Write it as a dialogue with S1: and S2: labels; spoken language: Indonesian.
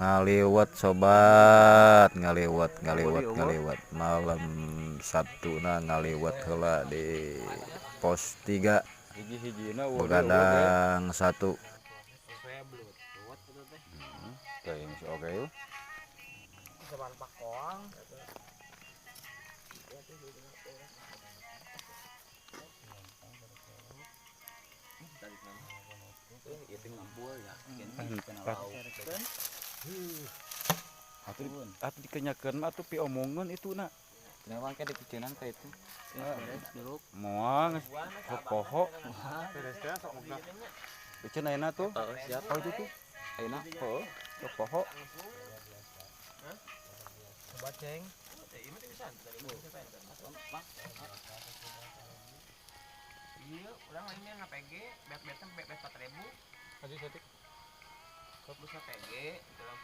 S1: ngaliwat sobat, ngaliwat malam Sabtu ngaliwat heula di pos 3
S2: hiji-hijina
S1: begadang 1.
S2: teh geus oge yeuh. Atuh dikenyakeun mah atuh piomongeun ituna.
S3: Kenapa kayak dikecinan kayak itu?
S2: Moal sok poho. Biceun ayeuna tuh.
S3: Siap.
S2: Oh itu tuh.
S3: Ayeuna.
S2: Heuh, sok poho.
S4: Iya, urang lainnya ngapg, bet-betem bet 4.000. Aja setik. 20 PG, dalam